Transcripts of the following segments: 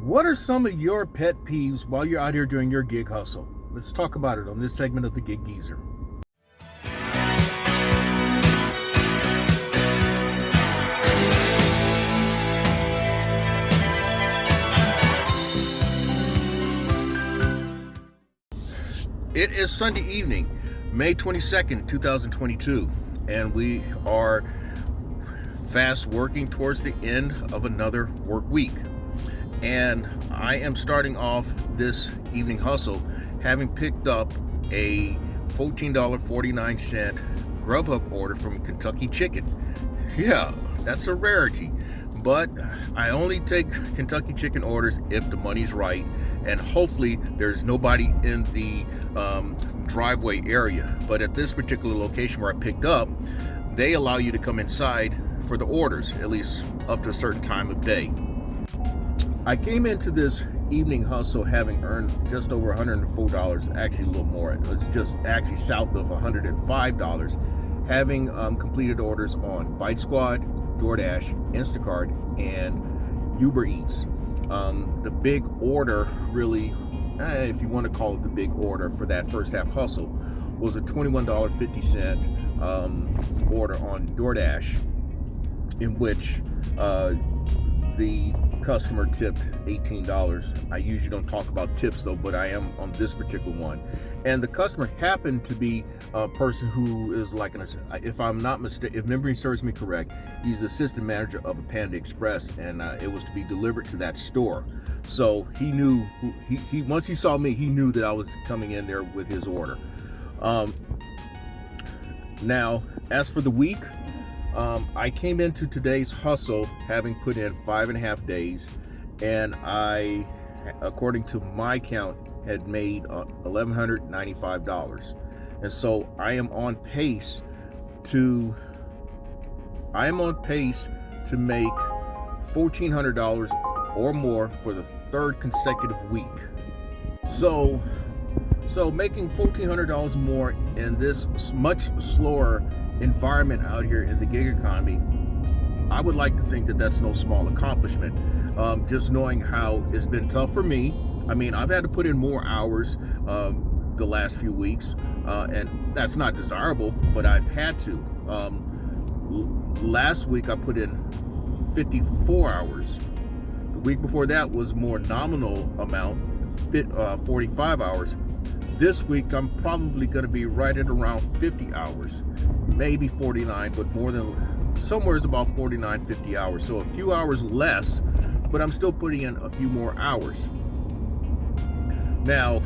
What are some of your pet peeves while you're out here doing your gig hustle? Let's talk about it on this segment of the Gig Geezer. It is Sunday evening, May 22nd, 2022, and we are fast working towards the end of another work week. And I am starting off this evening hustle having picked up a $14.49 Grubhub order from Kentucky Chicken. Yeah, that's a rarity, but I only take Kentucky Chicken orders if the money's right, and hopefully there's nobody in the driveway area. But at this particular location where I picked up, they allow you to come inside for the orders, at least up to a certain time of day. I came into this evening hustle having earned just over $104, actually a little more. It was just actually south of $105, having completed orders on Bite Squad, DoorDash, Instacart, and Uber Eats. The big order, really, if you want to call it the big order for that first half hustle, was a $21.50 order on DoorDash, in which the customer tipped $18. I usually don't talk about tips though, but I am on this particular one. And the customer happened to be a person who is like if I'm not mistaken, if memory serves me correct, he's the assistant manager of a Panda Express, and it was to be delivered to that store. So he knew, he once he saw me, he knew that I was coming in there with his order. Now, as for the week, I came into today's hustle having put in 5.5 days, and I, according to my count, had made $1,195. And so I am on pace to make $1,400 or more for the third consecutive week. So making $1,400 more in this much slower environment out here in the gig economy, I would like to think that that's no small accomplishment. Just knowing how it's been tough for me. I mean, I've had to put in more hours the last few weeks, and that's not desirable, but I've had to. Last week I put in 54 hours. The week before that was more nominal amount, 45 hours. This week I'm probably going to be right at around 50 hours, maybe 49, but more than somewhere is about 49, 50 hours. So a few hours less, but I'm still putting in a few more hours. Now,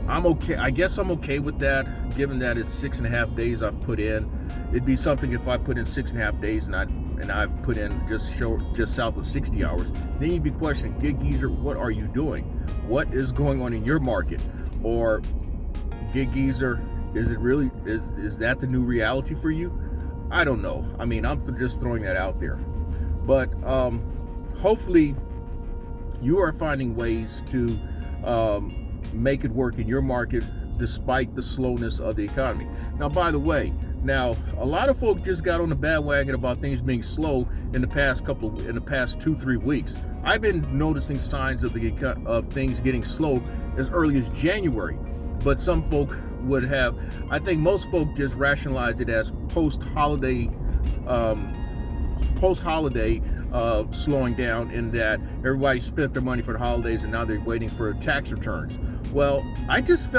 I'm okay. I guess I'm okay with that, given that it's 6.5 days I've put in. It'd be something if I put in 6.5 days and I've put in just south of 60 hours. Then you'd be questioning, Gig Geezer, what are you doing? What is going on in your market? Or Gig Geezer, is it really, is that the new reality for you? I don't know. I mean, I'm just throwing that out there. But hopefully you are finding ways to make it work in your market despite the slowness of the economy. Now, by the way, a lot of folks just got on the bandwagon about things being slow in the past 2-3 weeks. I've been noticing signs of things getting slow as early as January, but some folk would have. I think most folk just rationalized it as post-holiday slowing down, in that everybody spent their money for the holidays and now they're waiting for tax returns. Well, I just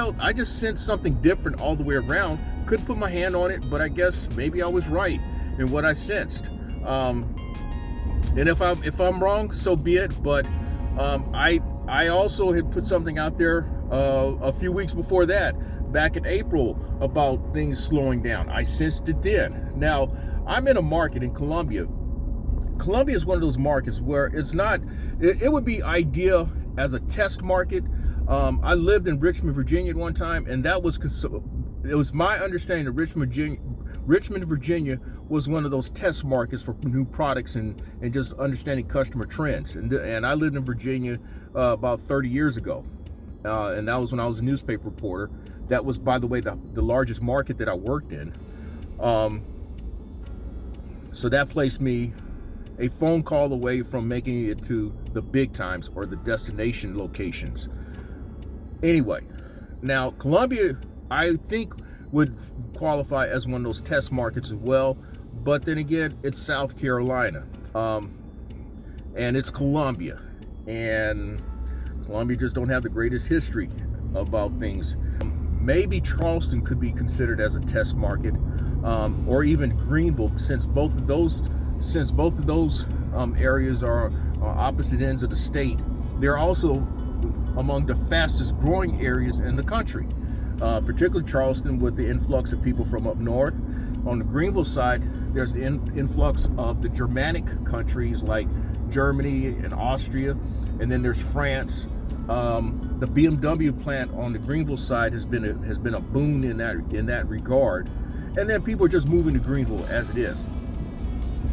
sensed something different all the way around. Couldn't put my hand on it, but I guess maybe I was right in what I sensed. And if I'm wrong, so be it. But I also had put something out there a few weeks before that, back in April, about things slowing down. I sensed it then. Now, I'm in a market in Columbia. Columbia is one of those markets where it's not. It would be ideal as a test market. I lived in Richmond, Virginia at one time, and it was my understanding that Richmond, Virginia was one of those test markets for new products and just understanding customer trends. And I lived in Virginia about 30 years ago, and that was when I was a newspaper reporter. That was, by the way, the largest market that I worked in. So that placed me a phone call away from making it to the big times or the destination locations. Anyway, now Colombia, I think, would qualify as one of those test markets as well. But then again, it's South Carolina, and it's Colombia, and Colombia just don't have the greatest history about things. Maybe Charleston could be considered as a test market, or even Greenville, since both of those areas are on opposite ends of the state. They're also among the fastest growing areas in the country, particularly Charleston, with the influx of people from up north. On the Greenville side, there's the influx of the Germanic countries like Germany and Austria, and then there's France. The BMW plant on the Greenville side has been a boon in that regard, and then people are just moving to Greenville as it is.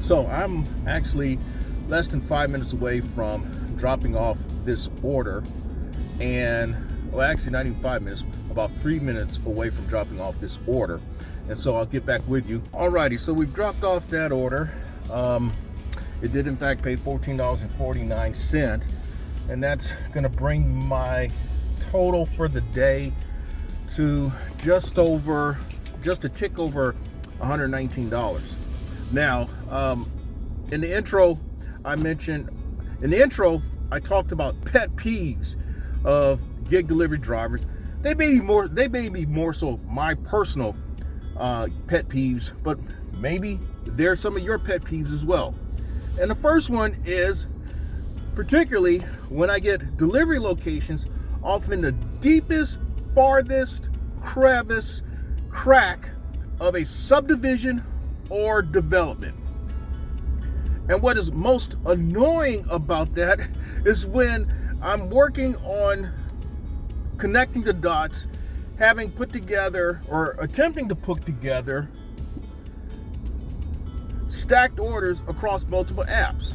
So I'm actually less than 5 minutes away from dropping off this order, and well, actually not even 5 minutes, about 3 minutes away from dropping off this order. And so I'll get back with you. Alrighty, so we've dropped off that order. It did in fact pay $14.49, and that's gonna bring my total for the day to just a tick over $119. Now, in the intro, I talked about pet peeves of gig delivery drivers. They may be more so my personal pet peeves, but maybe they're some of your pet peeves as well. And the first one is particularly when I get delivery locations off in the deepest, farthest crevice crack of a subdivision or development. And what is most annoying about that is when I'm working on connecting the dots, having put together or attempting to put together stacked orders across multiple apps.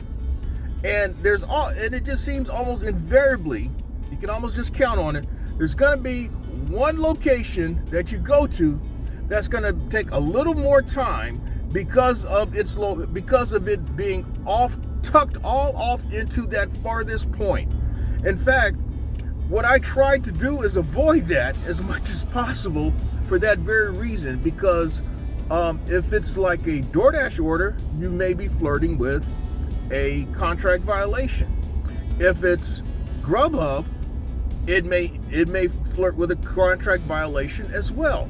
And it just seems almost invariably, you can almost just count on it, there's gonna be one location that you go to that's gonna take a little more time because of it being tucked all off into that farthest point. In fact, what I try to do is avoid that as much as possible for that very reason, because if it's like a DoorDash order, you may be flirting with a contract violation. If it's Grubhub, it may flirt with a contract violation as well.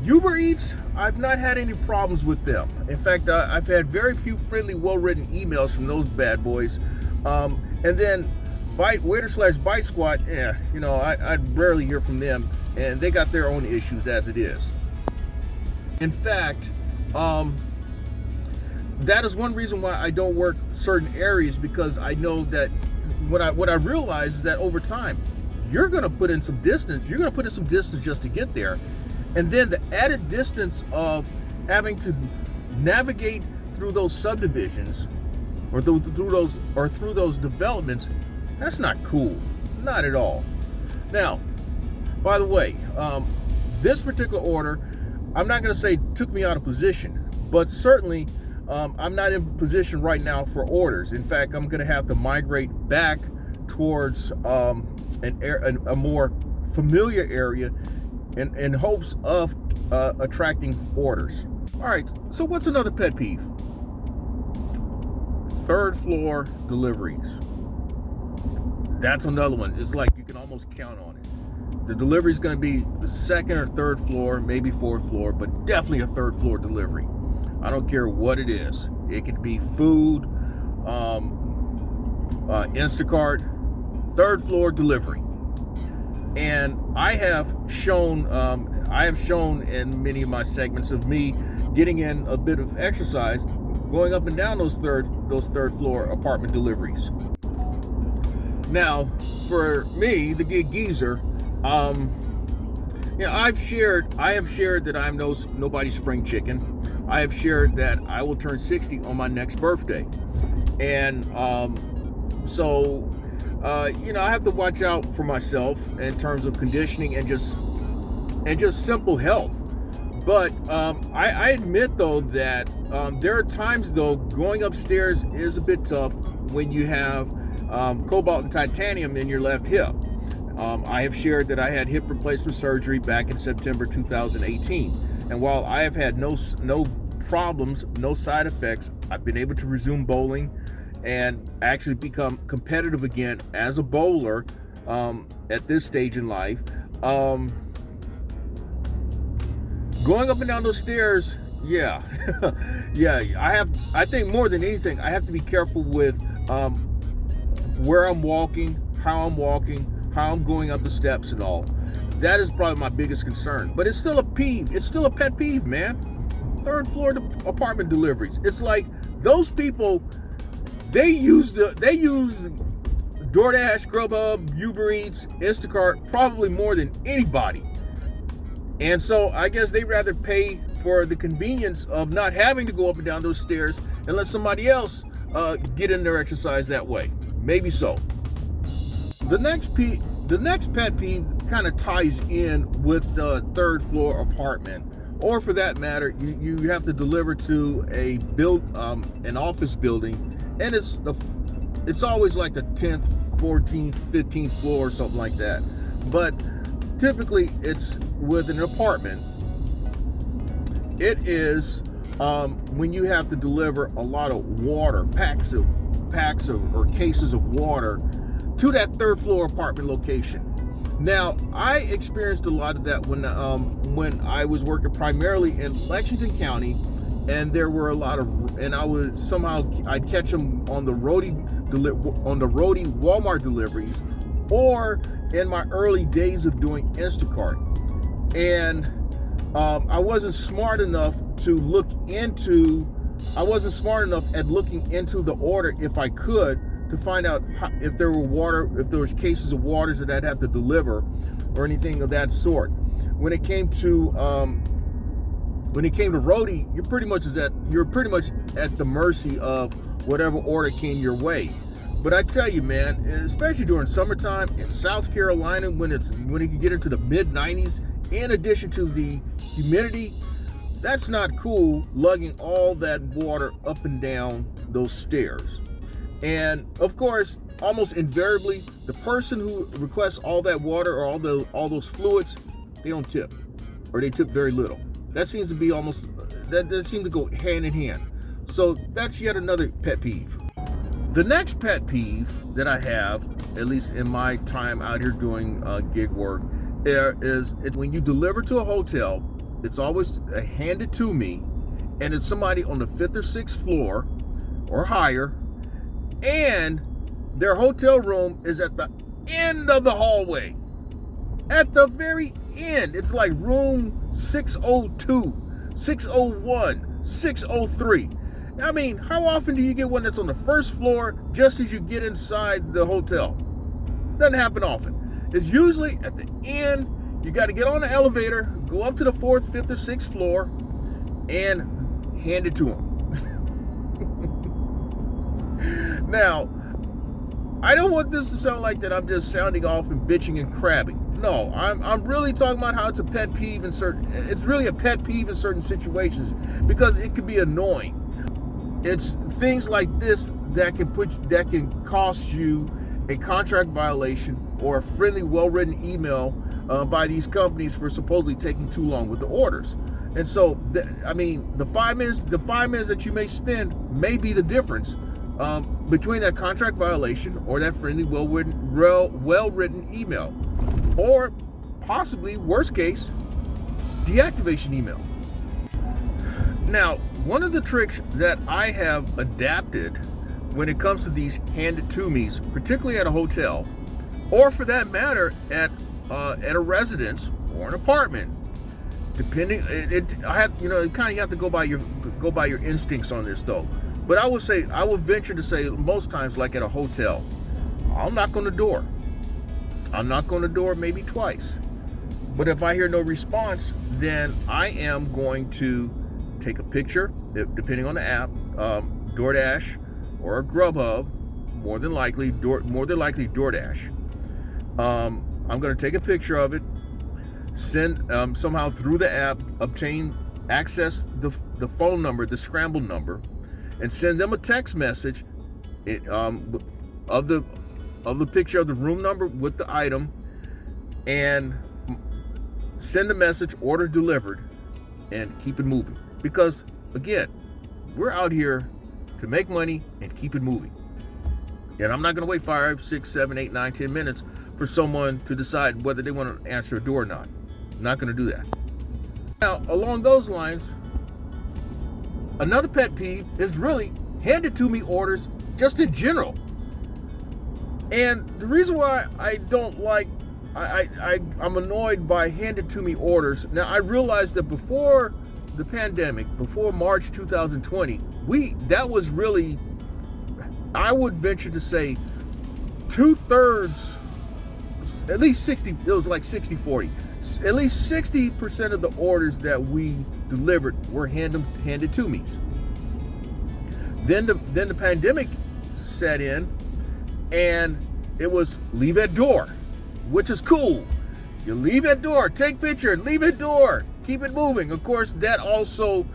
Uber Eats, I've not had any problems with them. In fact, I've had very few friendly, well-written emails from those bad boys. And then Waiter/Bite Squad, I rarely hear from them, and they got their own issues as it is. In fact, that is one reason why I don't work certain areas, because I know that what I realize is that over time, you're going to put in some distance. You're going to put in some distance just to get there. And then the added distance of having to navigate through those subdivisions or through those developments, that's not cool. Not at all. Now, by the way, this particular order, I'm not going to say took me out of position, but certainly I'm not in position right now for orders. In fact, I'm going to have to migrate back towards a more familiar area in hopes of attracting orders. All right, so what's another pet peeve? Third floor deliveries. That's another one. It's like you can almost count on it. The delivery is going to be the second or third floor, maybe fourth floor, but definitely a third floor delivery. I don't care what it is. It could be food, Instacart, third floor delivery. And I have shown in many of my segments of me getting in a bit of exercise, going up and down those third floor apartment deliveries. Now, for me, the gig geezer, I have shared that I'm nobody's spring chicken. I have shared that I will turn 60 on my next birthday, and so I have to watch out for myself in terms of conditioning and just simple health. But I admit though that there are times though going upstairs is a bit tough when you have cobalt and titanium in your left hip. I have shared that I had hip replacement surgery back in September 2018, and while I have had no problems, no side effects, I've been able to resume bowling and actually become competitive again as a bowler at this stage in life. Going up and down those stairs, yeah, yeah. I think more than anything, I have to be careful with where I'm walking, how I'm going up the steps and all. That is probably my biggest concern. But it's still a peeve. It's still a pet peeve, man. Third floor apartment deliveries. It's like those people, they use DoorDash, Grubhub, Uber Eats, Instacart probably more than anybody. And so I guess they'd rather pay for the convenience of not having to go up and down those stairs and let somebody else get in their exercise that way. Maybe so. The next pet peeve kind of ties in with the third floor apartment, or for that matter, you have to deliver to an office building, and it's always like the 10th, 14th, 15th floor or something like that. But typically it's with an apartment. It is when you have to deliver a lot of water, packs of or cases of water to that third floor apartment location. Now, I experienced a lot of that when I was working primarily in Lexington County, and there were a lot of, and I'd catch them on the roadie Walmart deliveries, or in my early days of doing Instacart. And I wasn't smart enough at looking into the order, if I could, to find out if there was cases of waters that I'd have to deliver or anything of that sort. When it came to roadie, you're pretty much at the mercy of whatever order came your way. But I tell you, man, especially during summertime in South Carolina, when it can get into the mid 90s, in addition to the humidity, that's not cool, lugging all that water up and down those stairs. And of course, almost invariably, the person who requests all that water or all those fluids, they don't tip, or they tip very little. That seems to be that seems to go hand in hand. So that's yet another pet peeve. The next pet peeve that I have, at least in my time out here doing gig work, is when you deliver to a hotel, it's always handed to me, and it's somebody on the 5th or 6th floor or higher, and their hotel room is at the end of the hallway. At the very end. It's like room 602, 601, 603. I mean, how often do you get one that's on the first floor just as you get inside the hotel? Doesn't happen often. It's usually at the end. You got to get on the elevator, go up to the 4th, 5th, or 6th floor, and hand it to them. Now, I don't want this to sound like that I'm just sounding off and bitching and crabbing. No, I'm really talking about how it's a pet peeve it's really a pet peeve in certain situations, because it can be annoying. It's things like this that can cost you a contract violation or a friendly, well-written email by these companies for supposedly taking too long with the orders. And so, the 5 minutes that you may spend may be the difference between that contract violation or that friendly, well-written email, or possibly, worst case, deactivation email. Now, one of the tricks that I have adapted when it comes to these handed to me's, particularly at a hotel, or for that matter at a residence or an apartment, depending, you have to go by your instincts on this though. But I will venture to say most times, like at a hotel, I'll knock on the door. I'll knock on the door maybe twice. But if I hear no response, then I am going to take a picture, depending on the app, DoorDash or Grubhub, more than likely DoorDash. I'm going to take a picture of it, send somehow through the app, access the phone number, the scrambled number, and send them a text message of the picture of the room number with the item, and send a message, order delivered, and keep it moving. Because again, we're out here to make money and keep it moving. And I'm not going to wait 5, 6, 7, 8, 9, 10 minutes for someone to decide whether they want to answer a door or not. I'm not going to do that. Now, along those lines, another pet peeve is really handed to me orders just in general. And the reason why I don't like, I'm annoyed by handed to me orders. Now, I realized that before the pandemic, before March 2020, that was really, I would venture to say, 2/3, at least 60, it was like 60-40. At least 60% of the orders that we delivered were handed to me. Then the pandemic set in, and it was leave at door, which is cool. You leave at door, take picture, leave at door, keep it moving. Of course, that also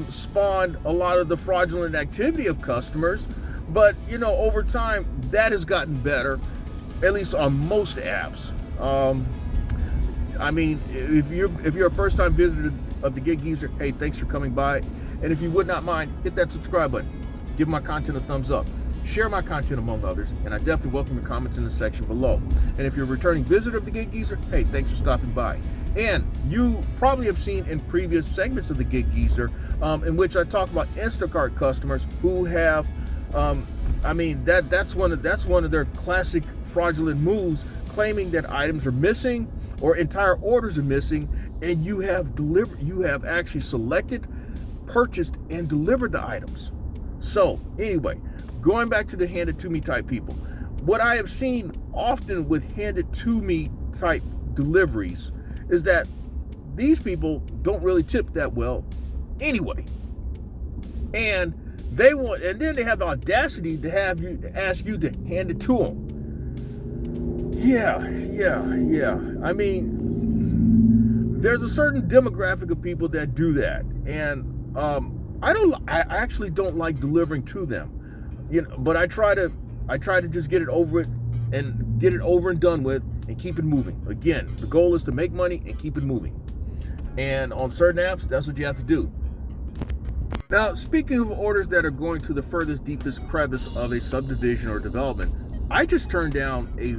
spawned a lot of the fraudulent activity of customers. But over time, that has gotten better, at least on most apps. I mean, if you're a first-time visitor of the Gig Geezer, hey, thanks for coming by. And if you would not mind, hit that subscribe button. Give my content a thumbs up. Share my content among others, and I definitely welcome your comments in the section below. And if you're a returning visitor of the Gig Geezer, hey, thanks for stopping by. And you probably have seen in previous segments of the Gig Geezer, in which I talk about Instacart customers who have, that's one of their classic fraudulent moves, claiming that items are missing or entire orders are missing, and you have actually selected, purchased, and delivered the items. So anyway, going back to the handed to me type people, what I have seen often with handed to me type deliveries is that these people don't really tip that well anyway. And then they have the audacity to ask you to hand it to them. Yeah. I mean, there's a certain demographic of people that do that, and I actually don't like delivering to them. But I try to just get it over and done with and keep it moving. Again, the goal is to make money and keep it moving. And on certain apps, that's what you have to do. Now, speaking of orders that are going to the furthest, deepest crevice of a subdivision or development, I just turned down a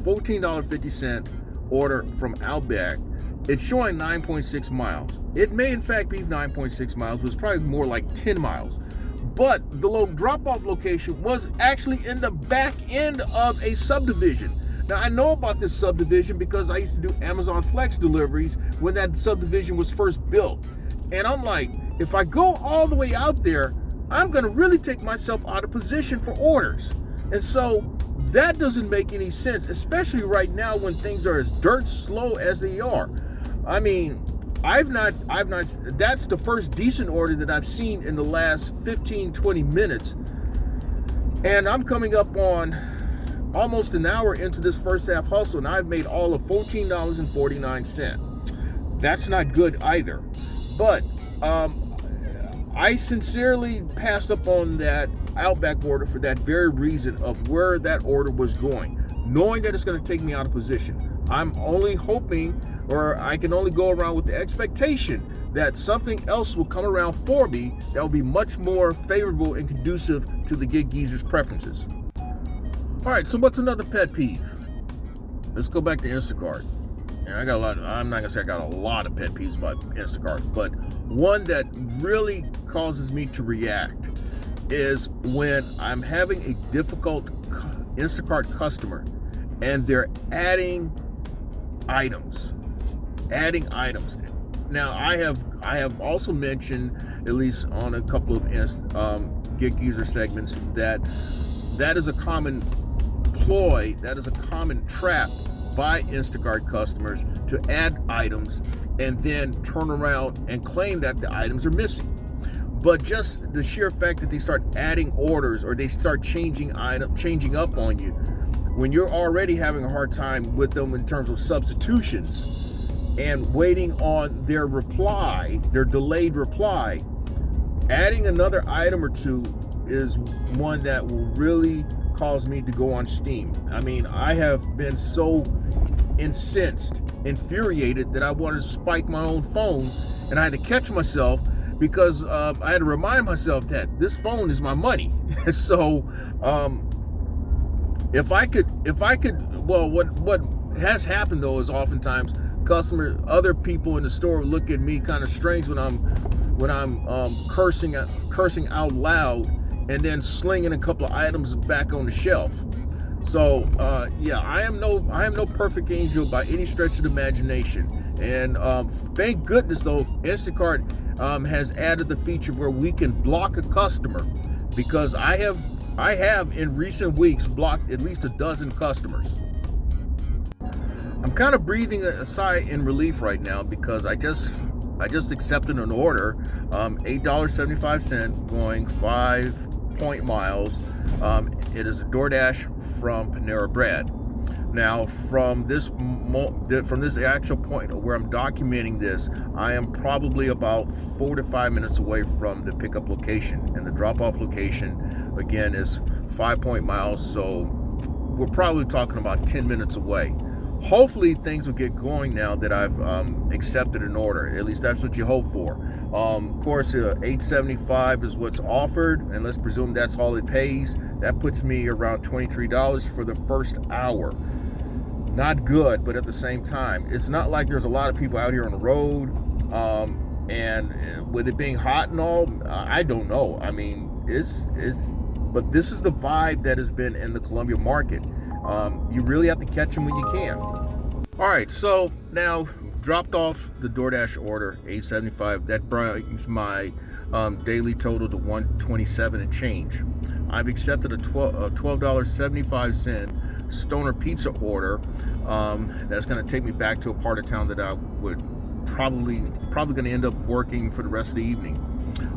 $14.50 order from Outback. It's showing 9.6 miles. It may in fact be 9.6 miles, but it's probably more like 10 miles. But the drop-off location was actually in the back end of a subdivision. Now, I know about this subdivision because I used to do Amazon Flex deliveries when that subdivision was first built. And I'm like, if I go all the way out there, I'm going to really take myself out of position for orders. And so that doesn't make any sense, especially right now when things are as dirt slow as they are. I mean, that's the first decent order that I've seen in the last 15, 20 minutes. And I'm coming up on almost an hour into this first half hustle, and I've made all of $14.49. That's not good either. But I sincerely passed up on that Outback order for that very reason of where that order was going, knowing that it's going to take me out of position. I'm only hoping, or I can only go around with the expectation that something else will come around for me that will be much more favorable and conducive to the Gig Geezer's preferences. All right, so what's another pet peeve? Let's go back to Instacart. And I'm not gonna say I got a lot of pet peeves about Instacart, but one that really causes me to react is when I'm having a difficult Instacart customer and they're adding items. Now, I have also mentioned, at least on a couple of Gig Geezer segments, that is a common ploy, that is a common trap by Instacart customers to add items and then turn around and claim that the items are missing. But just the sheer fact that they start adding orders or they start changing up on you when you're already having a hard time with them in terms of substitutions, and waiting on their reply, their delayed reply. Adding another item or two is one that will really cause me to go on steam. I mean, I have been so incensed, infuriated, that I wanted to spike my own phone, and I had to catch myself because I had to remind myself that this phone is my money. So if I could, well, what has happened though is oftentimes other people in the store look at me kind of strange when I'm cursing out loud and then slinging a couple of items back on the shelf. So yeah, I am no perfect angel by any stretch of the imagination. And thank goodness though, Instacart has added the feature where we can block a customer, because I have in recent weeks blocked at least a dozen customers. I'm kind of breathing a sigh in relief right now because I just accepted an order, $8.75 going 5 point miles. It is a DoorDash from Panera Bread. Now, from this actual point where I'm documenting this, I am probably about 4 to 5 minutes away from the pickup location, and the drop-off location again is 5 point miles. So we're probably talking about 10 minutes away. Hopefully things will get going now that I've accepted an order. At least that's what you hope for. Of course, $8.75 is what's offered, and let's presume that's all it pays. That puts me around $23 for the first hour. Not good, but at the same time, it's not like there's a lot of people out here on the road. And with it being hot and all, I don't know. I mean, but this is the vibe that has been in the Columbia market. You really have to catch them when you can. All right, so now dropped off the DoorDash order, $8.75. That brings my daily total to $127 and change. I've accepted a $12.75 Stoner Pizza order. That's going to take me back to a part of town that I would probably going to end up working for the rest of the evening.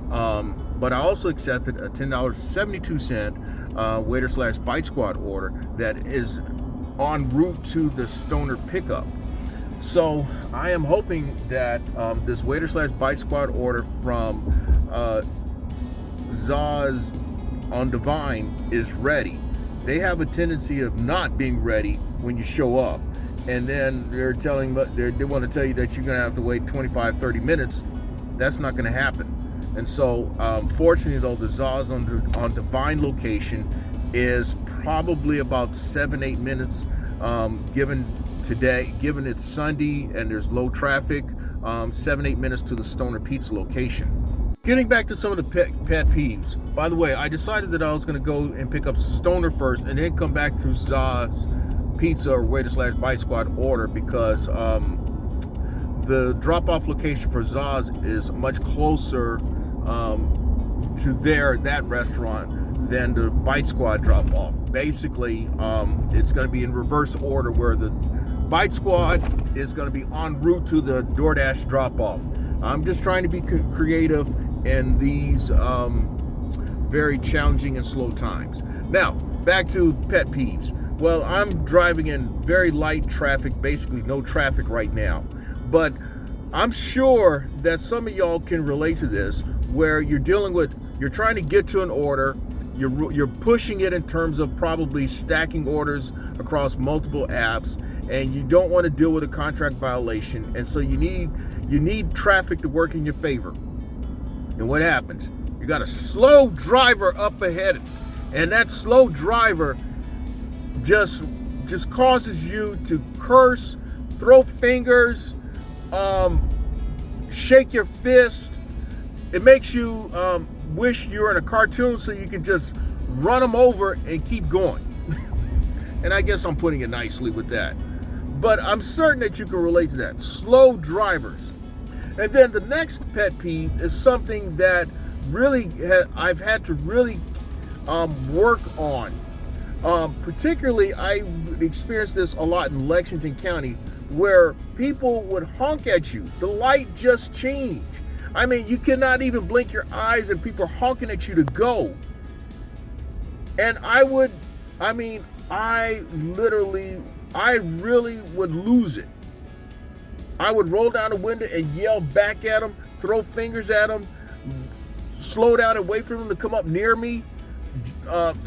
But I also accepted a $10.72 waiter/bite squad order that is en route to the Stoner pickup. So I am hoping that this waiter/bite squad order from Zaz on Divine is ready. They have a tendency of not being ready when you show up, and then they want to tell you that you're going to have to wait 25-30 minutes. That's not going to happen. And so fortunately though, the Zaz on Divine location is probably about 7-8 minutes, given it's Sunday and there's low traffic, 7-8 minutes to the Stoner Pizza location. Getting back to some of the pet peeves. By the way, I decided that I was going to go and pick up Stoner first and then come back through Zaz Pizza or waiter/bite squad order, because the drop-off location for Zaz is much closer to that restaurant than the Bite Squad drop-off. Basically, it's going to be in reverse order, where the Bite Squad is going to be en route to the DoorDash drop-off. I'm just trying to be creative in these very challenging and slow times. Now, back to pet peeves. Well, I'm driving in very light traffic, basically no traffic right now. But I'm sure that some of y'all can relate to this, where you're trying to get to an order, you're pushing it in terms of probably stacking orders across multiple apps, and you don't want to deal with a contract violation, and so you need traffic to work in your favor. And what happens? You got a slow driver up ahead, and that slow driver just causes you to curse, throw fingers, shake your fist. It makes you wish you were in a cartoon so you can just run them over and keep going. And I guess I'm putting it nicely with that. But I'm certain that you can relate to that. Slow drivers. And then the next pet peeve is something that really I've had to really work on. Particularly, I experienced this a lot in Lexington County, where people would honk at you. The light just changed. I mean, you cannot even blink your eyes and people are honking at you to go. And I really would lose it. I would roll down the window and yell back at them, throw fingers at them, slow down and wait for them to come up near me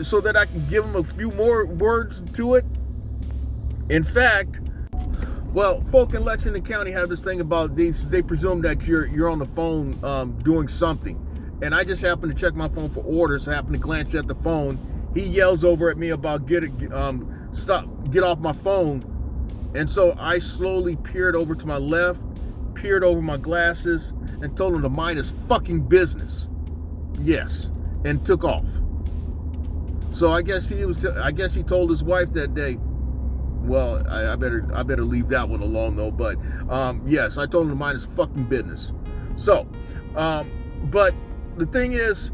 so that I can give them a few more words to it. In fact, well, folk in Lexington County have this thing about these. They presume that you're on the phone doing something. And I just happen to check my phone for orders. I happen to glance at the phone. He yells over at me about get off my phone. And so I slowly peered over to my left, peered over my glasses, and told him to mind his fucking business. Yes, and took off. So I guess he told his wife that day. Well, I better leave that one alone though. But yes, I told him to mind his fucking business. So, but the thing is,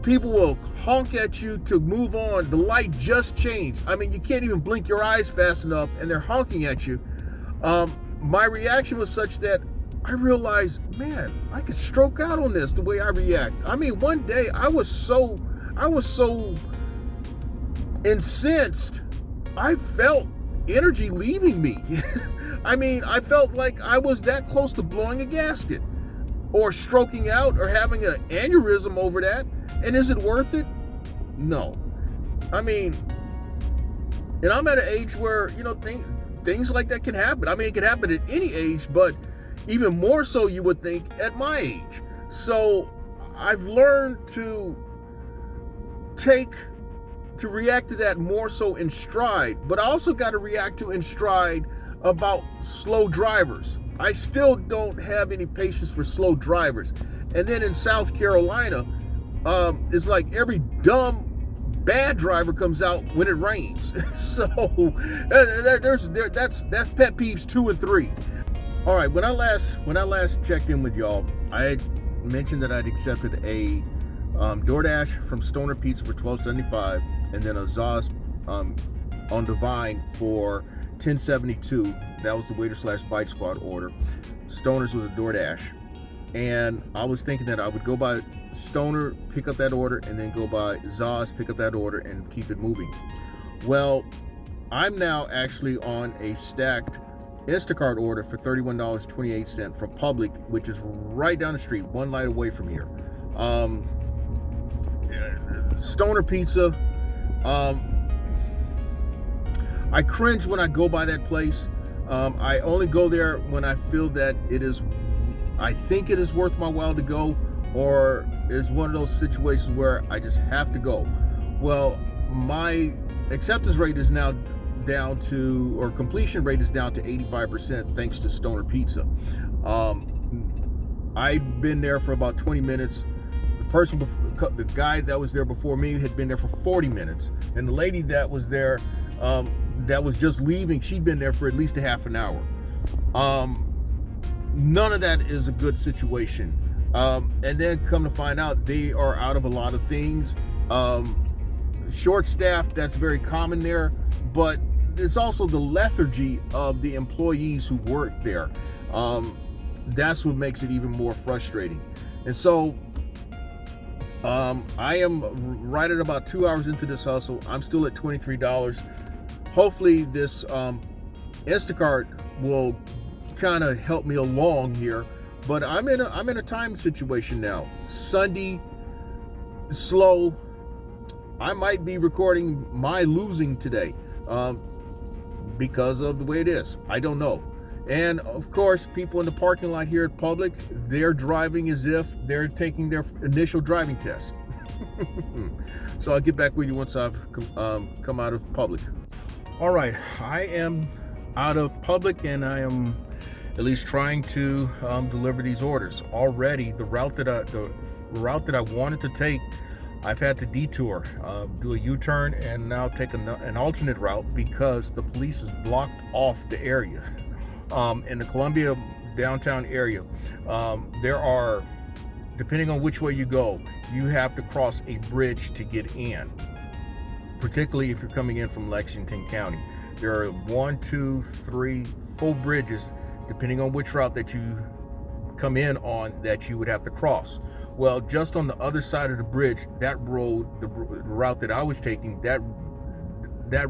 people will honk at you to move on. The light just changed. I mean, you can't even blink your eyes fast enough, and they're honking at you. My reaction was such that I realized, man, I could stroke out on this the way I react. I mean, one day I was so incensed. I felt energy leaving me. I mean, I felt like I was that close to blowing a gasket or stroking out or having an aneurysm over that. And is it worth it? No. I mean, and I'm at an age where, things like that can happen. I mean, it can happen at any age, but even more so you would think at my age. So I've learned to react to that more so in stride, but I also got to react to in stride about slow drivers. I still don't have any patience for slow drivers. And then in South Carolina, it's like every dumb bad driver comes out when it rains. So that's pet peeves 2 and 3. All right, when I last checked in with y'all, I had mentioned that I'd accepted a DoorDash from Stoner Pizza for $12.75, and then a Zaz on Divine for $10.72. That was the waiter/bite squad order. Stoner's was a DoorDash, and I was thinking that I would go by Stoner, pick up that order, and then go by Zaz, pick up that order, and keep it moving. Well, I'm now actually on a stacked Instacart order for $31.28 from Public, which is right down the street, one light away from here. Stoner Pizza. I cringe when I go by that place. I only go there when I feel that I think it is worth my while to go, or is one of those situations where I just have to go. Well, my acceptance rate is now down to, or completion rate is down to 85% thanks to Stoner Pizza. I'd been there for about 20 minutes. The guy that was there before me had been there for 40 minutes, and the lady that was there that was just leaving, she'd been there for at least a half an hour. None of that is a good situation. And then come to find out, they are out of a lot of things. Short staffed, that's very common there, but it's also the lethargy of the employees who work there. That's what makes it even more frustrating. And so I am right at about 2 hours into this hustle. I'm still at $23. Hopefully this Instacart will kind of help me along here, but I'm in a time situation now. Sunday, slow. I might be recording my losing today because of the way it is. I don't know. And of course, people in the parking lot here at Public, they're driving as if they're taking their initial driving test. So I'll get back with you once I've come out of Public. All right, I am out of Public, and I am at least trying to deliver these orders. Already, the route that I wanted to take, I've had to detour, do a U-turn, and now take an alternate route because the police has blocked off the area. In the Columbia downtown area, there are, depending on which way you go, you have to cross a bridge to get in, particularly if you're coming in from Lexington County. There are 1, 2, 3, 4 bridges, depending on which route that you come in on, that you would have to cross. Well, just on the other side of the bridge, that road, the route that I was taking, that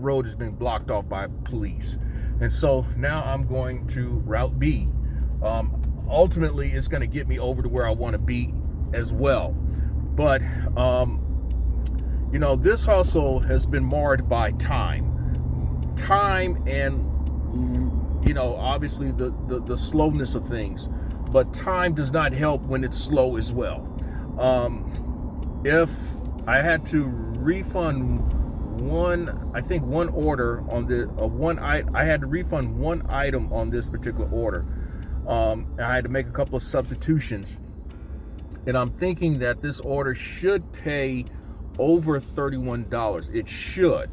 road has been blocked off by police. And so now I'm going to route B. Ultimately, it's going to get me over to where I want to be as well. But, this hustle has been marred by time and, obviously the slowness of things. But time does not help when it's slow as well. If I had to refund one order on I had to refund one item on this particular order. I had to make a couple of substitutions, and I'm thinking that this order should pay over $31. It should.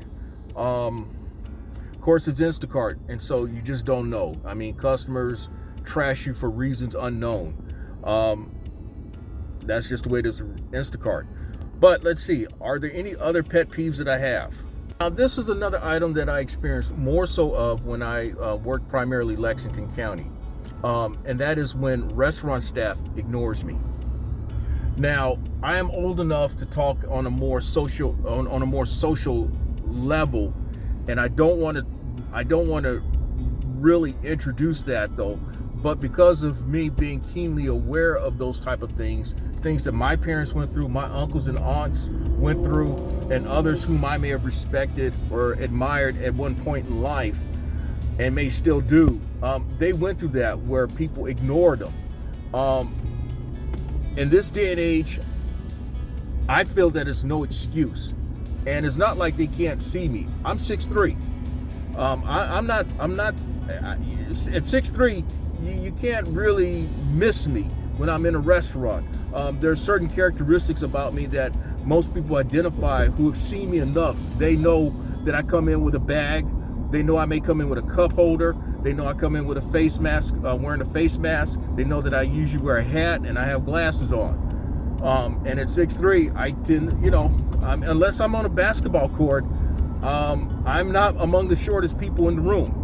Of course, it's Instacart, and so you just don't know. I mean, customers trash you for reasons unknown. That's just the way it is Instacart. But let's see, are there any other pet peeves that I have? Now, this is another item that I experienced more so of when I worked primarily Lexington County. And that is when restaurant staff ignores me. Now, I am old enough to talk on a more social level, and I don't want to really introduce that though. But because of me being keenly aware of those type of things that my parents went through, my uncles and aunts went through, and others whom I may have respected or admired at one point in life and may still do, they went through that where people ignored them. In this day and age, I feel that it's no excuse. And it's not like they can't see me. I'm 6'3". I'm not at 6'3", you can't really miss me when I'm in a restaurant. There are certain characteristics about me that most people identify who have seen me enough. They know that I come in with a bag. They know I may come in with a cup holder. They know I come in with a face mask, wearing a face mask. They know that I usually wear a hat and I have glasses on. And at 6'3", I tend, unless I'm on a basketball court, I'm not among the shortest people in the room.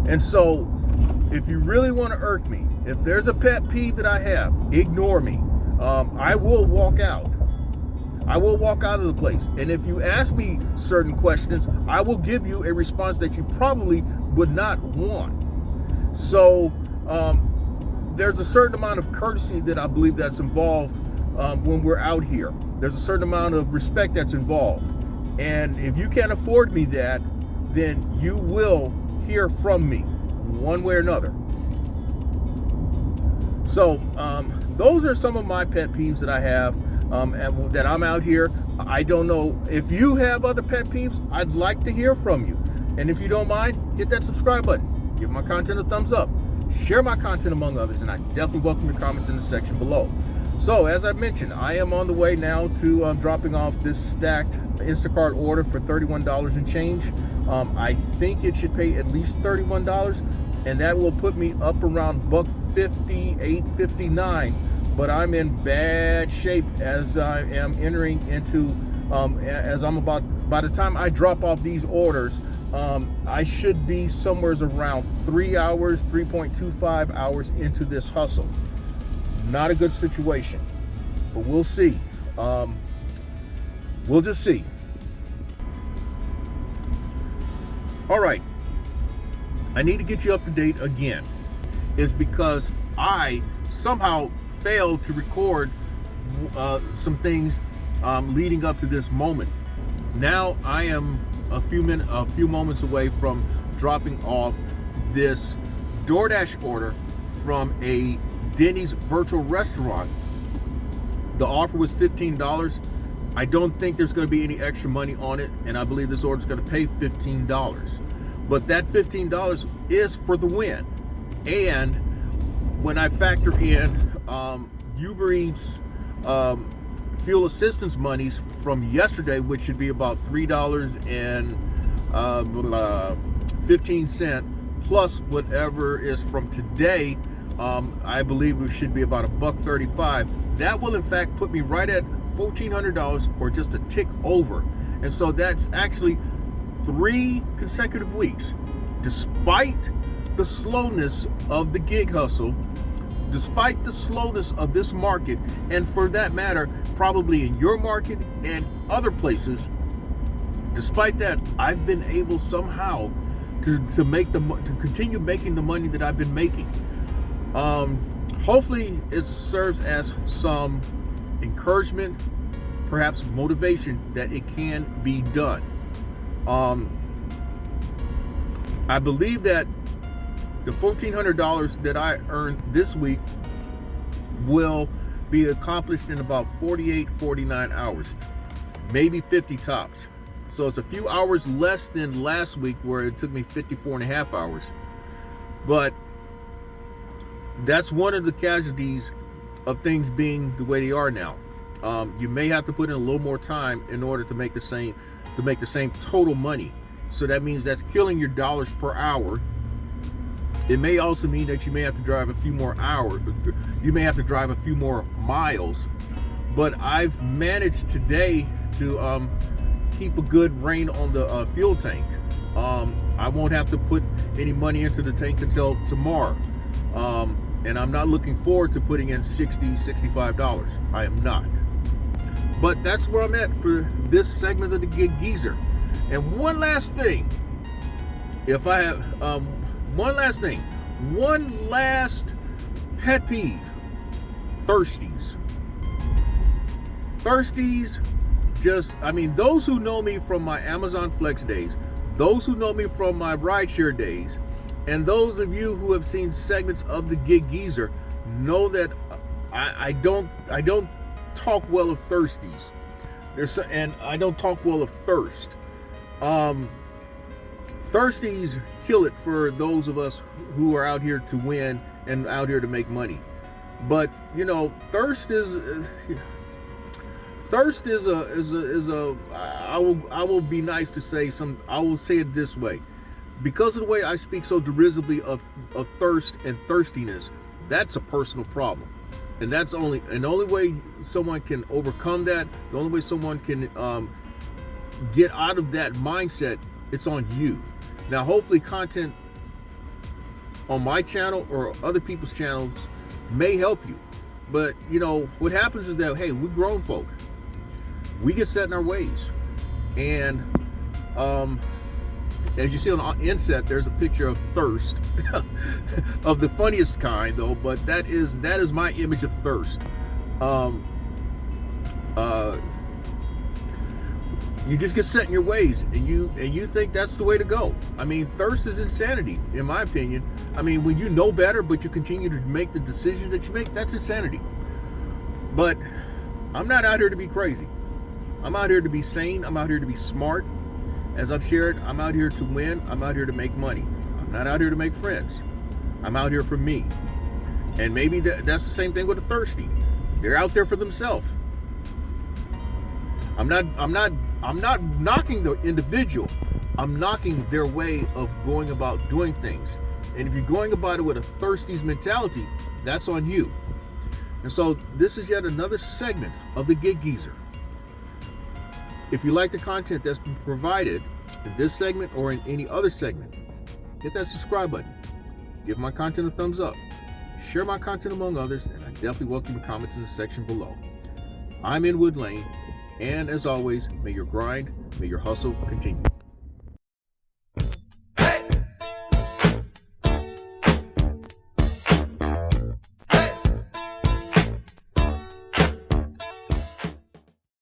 And so, if you really want to irk me, if there's a pet peeve that I have, ignore me. I will walk out. I will walk out of the place. And if you ask me certain questions, I will give you a response that you probably would not want. So, there's a certain amount of courtesy that I believe that's involved when we're out here. There's a certain amount of respect that's involved. And if you can't afford me that, then you will hear from me one way or another. So those are some of my pet peeves that I have, and that I'm out here. I don't know if you have other pet peeves. I'd like to hear from you. And if you don't mind, hit that subscribe button. Give my content a thumbs up. Share my content among others, and I definitely welcome your comments in the section below. So, as I mentioned, I am on the way now to dropping off this stacked Instacart order for $31 and change. I think it should pay at least $31, and that will put me up around $1.50, $8.59. But I'm in bad shape as I am entering into, by the time I drop off these orders, I should be somewhere around 3 hours, 3.25 hours into this hustle. Not a good situation, but we'll see. We'll just see. All right. I need to get you up to date again. Is because I somehow failed to record some things leading up to this moment. Now I am a few moments away from dropping off this DoorDash order from a Denny's virtual restaurant. The offer was $15. I don't think there's going to be any extra money on it, and I believe this order is going to pay $15. But that $15 is for the win. And when I factor in Uber Eats fuel assistance monies from yesterday, which should be about $3.15 plus whatever is from today, I believe it should be about $1.35. That will in fact put me right at $1,400 or just a tick over. And so that's actually 3 consecutive weeks, despite the slowness of the gig hustle, despite the slowness of this market, and for that matter, probably in your market and other places. Despite that, I've been able somehow to continue making the money that I've been making. Hopefully it serves as some encouragement, perhaps motivation that it can be done. I believe that the $1,400 that I earned this week will be accomplished in about 48, 49 hours, maybe 50 tops. So it's a few hours less than last week where it took me 54 and a half hours. But that's one of the casualties of things being the way they are now. You may have to put in a little more time in order to make the same total money. So that means that's killing your dollars per hour. It may also mean that you may have to drive a few more hours. You may have to drive a few more miles. But I've managed today to keep a good rein on the fuel tank. I won't have to put any money into the tank until tomorrow. And I'm not looking forward to putting in $60, $65. I am not. But that's where I'm at for this segment of the Gig Geezer. And one last thing, one last pet peeve: thirsties. Those who know me from my Amazon Flex days, those who know me from my rideshare days, and those of you who have seen segments of the Gig Geezer know that I don't talk well of thirsties. And I don't talk well of thirst. Thirsties kill it for those of us who are out here to win and out here to make money. But thirst is I will be nice to say I will say it this way. Because of the way I speak so derisively of thirst and thirstiness, that's a personal problem. And the only way someone can overcome that, the only way someone can get out of that mindset, it's on you. Now, hopefully content on my channel or other people's channels may help you. But, what happens is that, hey, we're grown folk. We get set in our ways. And as you see on the inset, there's a picture of thirst of the funniest kind, though. But that is my image of thirst. You just get set in your ways, and you think that's the way to go. Thirst is insanity, in my opinion. When you know better, but you continue to make the decisions that you make, that's insanity. But I'm not out here to be crazy. I'm out here to be sane. I'm out here to be smart. As I've shared, I'm out here to win. I'm out here to make money. I'm not out here to make friends. I'm out here for me. And maybe that's the same thing with a thirsty. They're out there for themselves. I'm not knocking the individual. I'm knocking their way of going about doing things. And if you're going about it with a thirsty's mentality, that's on you. And so this is yet another segment of the Gig Geezer. If you like the content that's been provided in this segment or in any other segment, hit that subscribe button. Give my content a thumbs up. Share my content among others, and I definitely welcome your comments in the section below. I'm in Wood Lane, and as always, may your grind, may your hustle continue.